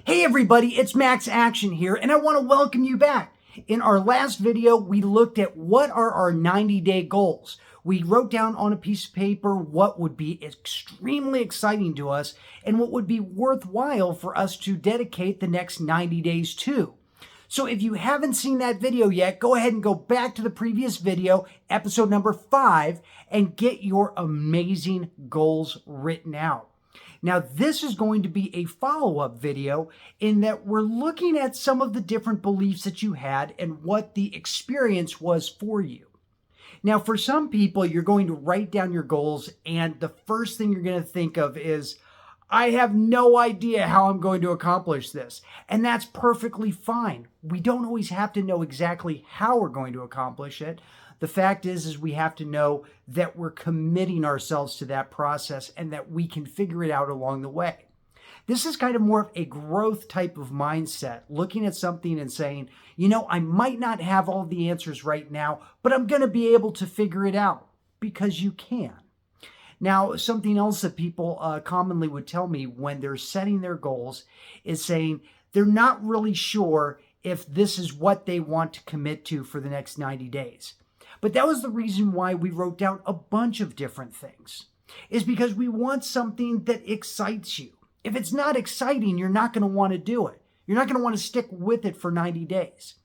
Hey everybody, it's Max Action here, and I want to welcome you back. In our last video, we looked at what are our 90-day goals. We wrote down on a piece of paper what would be extremely exciting to us and what would be worthwhile for us to dedicate the next 90 days to. So if you haven't seen that video yet, go ahead and go back to the previous video, episode number 5, and get your amazing goals written out. Now, this is going to be a follow-up video in that we're looking at some of the different beliefs that you had and what the experience was for you. Now, for some people, you're going to write down your goals, and the first thing you're going to think of is, I have no idea how I'm going to accomplish this. And that's perfectly fine. We don't always have to know exactly how we're going to accomplish it. The fact is we have to know that we're committing ourselves to that process and that we can figure it out along the way. This is kind of more of a growth type of mindset, looking at something and saying, I might not have all the answers right now, but I'm going to be able to figure it out, because you can. Now, something else that people commonly would tell me when they're setting their goals is saying they're not really sure if this is what they want to commit to for the next 90 days. But that was the reason why we wrote down a bunch of different things, is because we want something that excites you. If it's not exciting, you're not going to want to do it. You're not going to want to stick with it for 90 days.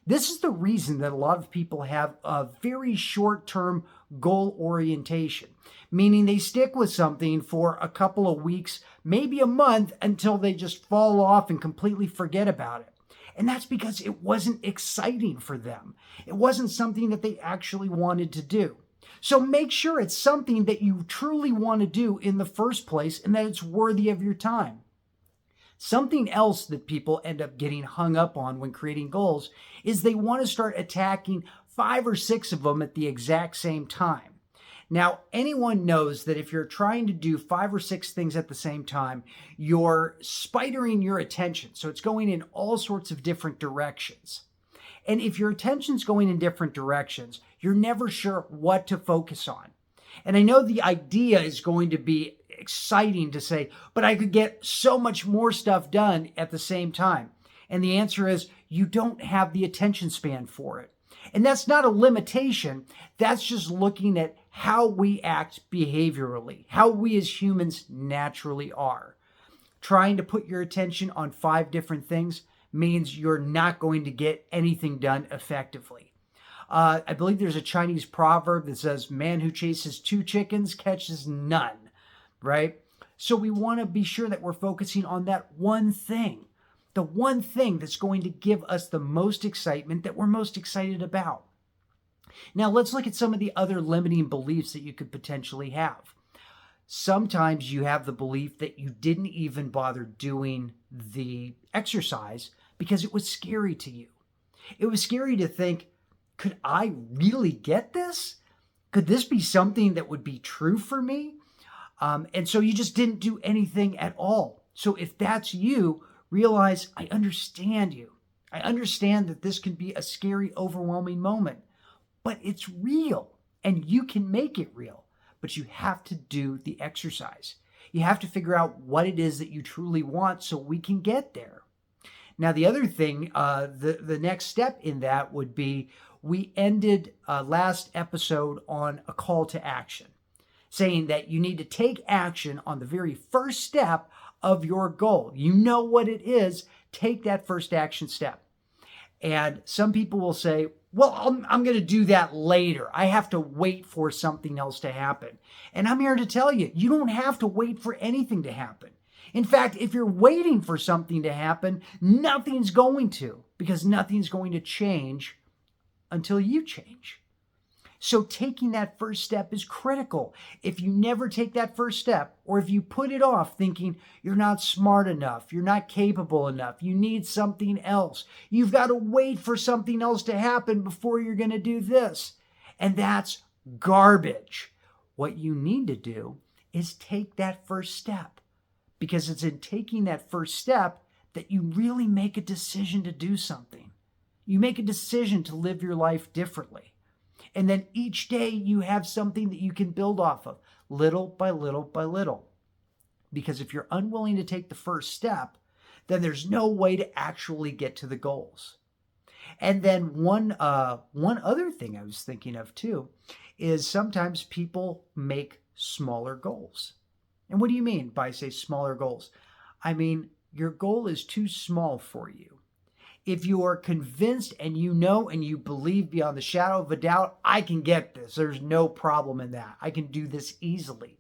This is the reason that a lot of people have a very short-term goal orientation, meaning they stick with something for a couple of weeks, maybe a month, until they just fall off and completely forget about it. And that's because it wasn't exciting for them. It wasn't something that they actually wanted to do. So make sure it's something that you truly want to do in the first place and that it's worthy of your time. Something else that people end up getting hung up on when creating goals is they want to start attacking 5 or 6 of them at the exact same time. Now, anyone knows that if you're trying to do 5 or 6 things at the same time, you're spidering your attention. So it's going in all sorts of different directions. And if your attention's going in different directions, you're never sure what to focus on. And I know the idea is going to be exciting to say, but I could get so much more stuff done at the same time. And the answer is you don't have the attention span for it. And that's not a limitation. That's just looking at how we act behaviorally, how we as humans naturally are. Trying to put your attention on 5 different things means you're not going to get anything done effectively. I believe there's a Chinese proverb that says, man who chases 2 chickens catches none, right? So we want to be sure that we're focusing on that one thing. The one thing that's going to give us the most excitement, that we're most excited about. Now, let's look at some of the other limiting beliefs that you could potentially have. Sometimes you have the belief that you didn't even bother doing the exercise because it was scary to you. It was scary to think, could I really get this? Could this be something that would be true for me? And so you just didn't do anything at all. So if that's you, realize I understand you. I understand that this can be a scary, overwhelming moment, but it's real and you can make it real, but you have to do the exercise. You have to figure out what it is that you truly want so we can get there. Now, the other thing, the next step in that would be, we ended last episode on a call to action, saying that you need to take action on the very first step of your goal. You know what it is, take that first action step. And some people will say, well, I'm going to do that later. I have to wait for something else to happen. And I'm here to tell you, you don't have to wait for anything to happen. In fact, if you're waiting for something to happen, nothing's going to, because nothing's going to change until you change. So taking that first step is critical. If you never take that first step, or if you put it off thinking you're not smart enough, you're not capable enough, you need something else, you've got to wait for something else to happen before you're going to do this. And that's garbage. What you need to do is take that first step, because it's in taking that first step that you really make a decision to do something. You make a decision to live your life differently. And then each day you have something that you can build off of, little by little by little. Because if you're unwilling to take the first step, then there's no way to actually get to the goals. And then one other thing I was thinking of too is sometimes people make smaller goals. And what do you mean by say smaller goals? I mean, your goal is too small for you. If you are convinced and you know and you believe beyond the shadow of a doubt, I can get this, there's no problem in that, I can do this easily,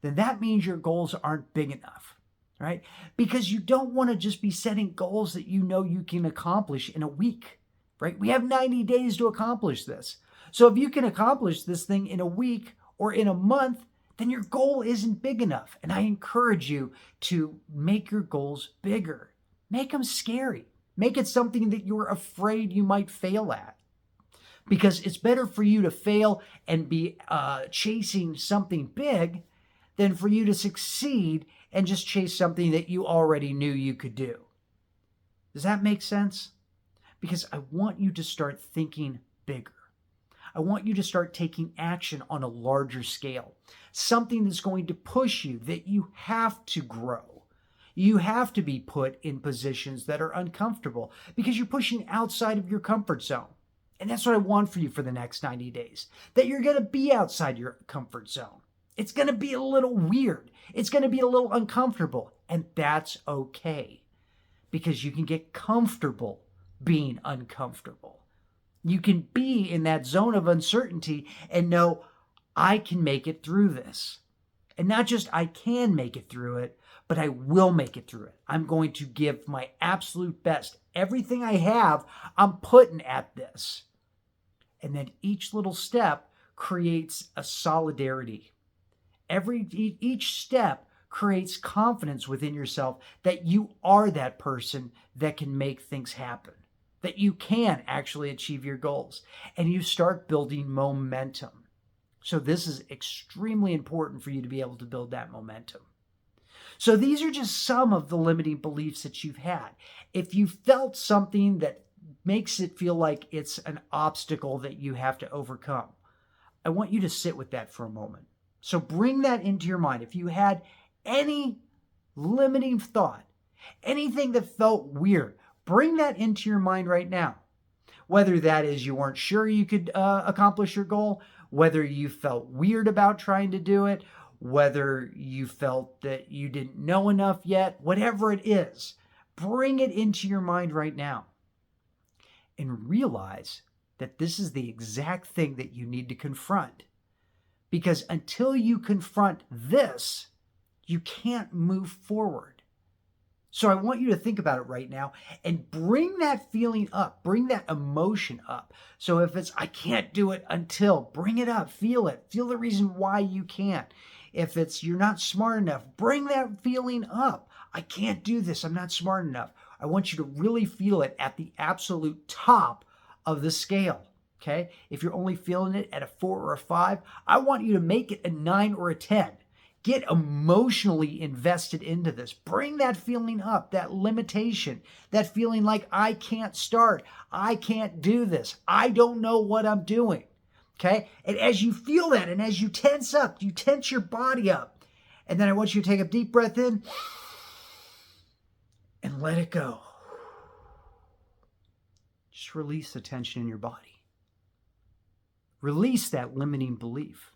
then that means your goals aren't big enough, right? Because you don't want to just be setting goals that you know you can accomplish in a week, right? We have 90 days to accomplish this. So if you can accomplish this thing in a week or in a month, then your goal isn't big enough. And I encourage you to make your goals bigger. Make them scary. Make it something that you're afraid you might fail at. Because it's better for you to fail and be chasing something big than for you to succeed and just chase something that you already knew you could do. Does that make sense? Because I want you to start thinking bigger. I want you to start taking action on a larger scale. Something that's going to push you, that you have to grow. You have to be put in positions that are uncomfortable because you're pushing outside of your comfort zone. And that's what I want for you for the next 90 days, that you're going to be outside your comfort zone. It's going to be a little weird. It's going to be a little uncomfortable. And that's okay because you can get comfortable being uncomfortable. You can be in that zone of uncertainty and know, I can make it through this. And not just I can make it through it, but I will make it through it. I'm going to give my absolute best. Everything I have, I'm putting at this. And then each little step creates a solidarity. Each step creates confidence within yourself that you are that person that can make things happen, that you can actually achieve your goals, and you start building momentum. So this is extremely important for you to be able to build that momentum. So these are just some of the limiting beliefs that you've had. If you felt something that makes it feel like it's an obstacle that you have to overcome, I want you to sit with that for a moment. So bring that into your mind. If you had any limiting thought, anything that felt weird, bring that into your mind right now. Whether that is you weren't sure you could accomplish your goal, whether you felt weird about trying to do it, whether you felt that you didn't know enough yet, whatever it is, bring it into your mind right now. And realize that this is the exact thing that you need to confront. Because until you confront this, you can't move forward. So I want you to think about it right now and bring that feeling up, bring that emotion up. So if it's, I can't do it until, bring it up, feel the reason why you can't. If it's, you're not smart enough, bring that feeling up. I can't do this, I'm not smart enough. I want you to really feel it at the absolute top of the scale. Okay? If you're only feeling it at a 4 or a 5, I want you to make it a 9 or a 10. Get emotionally invested into this. Bring that feeling up, that limitation, that feeling like I can't start, I can't do this, I don't know what I'm doing. Okay? And as you feel that and as you tense up, you tense your body up. And then I want you to take a deep breath in and let it go. Just release the tension in your body. Release that limiting belief.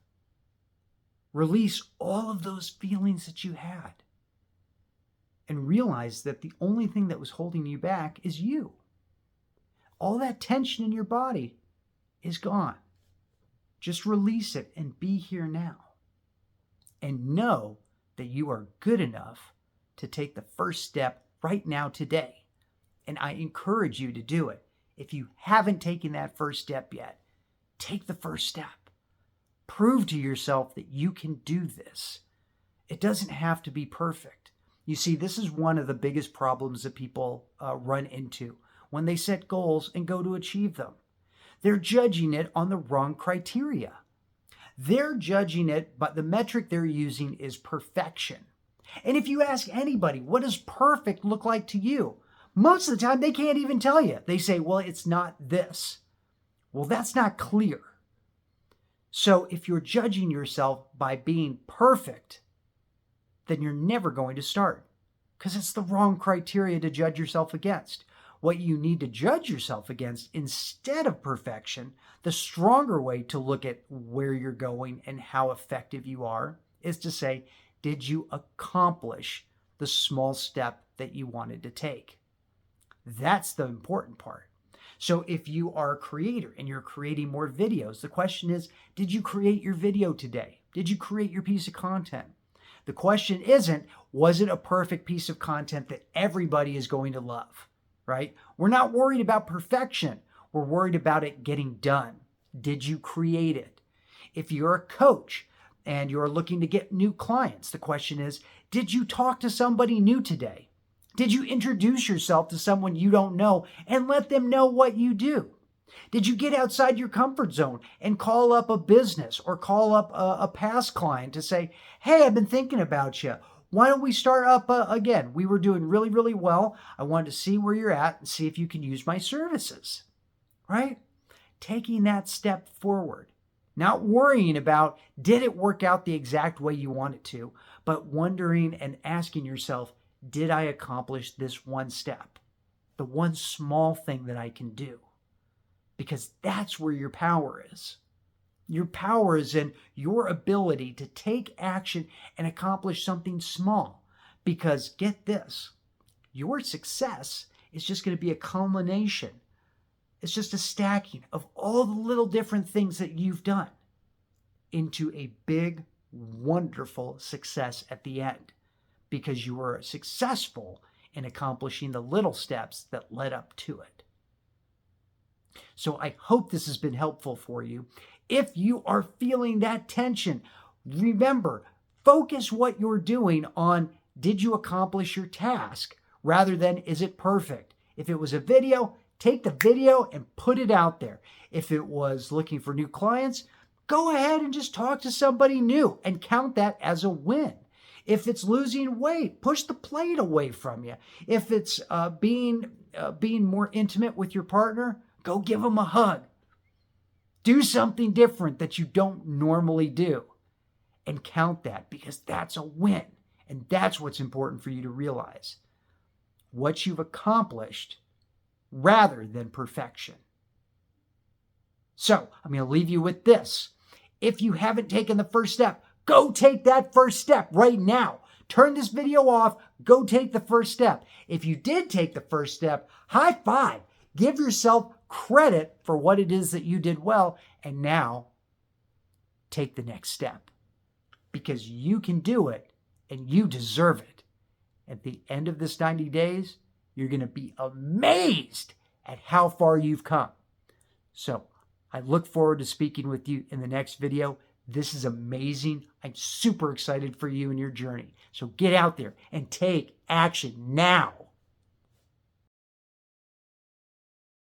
Release all of those feelings that you had. And realize that the only thing that was holding you back is you. All that tension in your body is gone. Just release it and be here now. And know that you are good enough to take the first step right now today. And I encourage you to do it. If you haven't taken that first step yet, take the first step. Prove to yourself that you can do this. It doesn't have to be perfect. You see, this is one of the biggest problems that people run into when they set goals and go to achieve them. They're judging it on the wrong criteria. They're judging it, but the metric they're using is perfection. And if you ask anybody, what does perfect look like to you? Most of the time, they can't even tell you. They say, well, it's not this. Well, that's not clear. So if you're judging yourself by being perfect, then you're never going to start. because it's the wrong criteria to judge yourself against. What you need to judge yourself against instead of perfection, the stronger way to look at where you're going and how effective you are, is to say, did you accomplish the small step that you wanted to take? That's the important part. So if you are a creator and you're creating more videos, the question is, did you create your video today? Did you create your piece of content? The question isn't, was it a perfect piece of content that everybody is going to love, right? We're not worried about perfection. We're worried about it getting done. Did you create it? If you're a coach and you're looking to get new clients, the question is, did you talk to somebody new today? Did you introduce yourself to someone you don't know and let them know what you do? Did you get outside your comfort zone and call up a business or call up a past client to say, hey, I've been thinking about you. Why don't we start up again? We were doing really, really well. I wanted to see where you're at and see if you can use my services, right? Taking that step forward, not worrying about, did it work out the exact way you want it to, but wondering and asking yourself, did I accomplish this one step? The one small thing that I can do? Because that's where your power is. Your power is in your ability to take action and accomplish something small. Because get this, your success is just going to be a culmination. It's just a stacking of all the little different things that you've done into a big, wonderful success at the end. Because you were successful in accomplishing the little steps that led up to it. So I hope this has been helpful for you. If you are feeling that tension, remember, focus what you're doing on, did you accomplish your task, rather than is it perfect? If it was a video, take the video and put it out there. If it was looking for new clients, go ahead and just talk to somebody new and count that as a win. If it's losing weight, push the plate away from you. If it's being more intimate with your partner, go give them a hug. Do something different that you don't normally do and count that, because that's a win. And that's what's important for you to realize. What you've accomplished rather than perfection. So I'm going to leave you with this. If you haven't taken the first step, go take that first step right now. Turn this video off. Go take the first step. If you did take the first step, high five. Give yourself credit for what it is that you did well. And now take the next step, because you can do it and you deserve it. At the end of this 90 days, you're going to be amazed at how far you've come. So I look forward to speaking with you in the next video. This is amazing. I'm super excited for you and your journey. So get out there and take action now.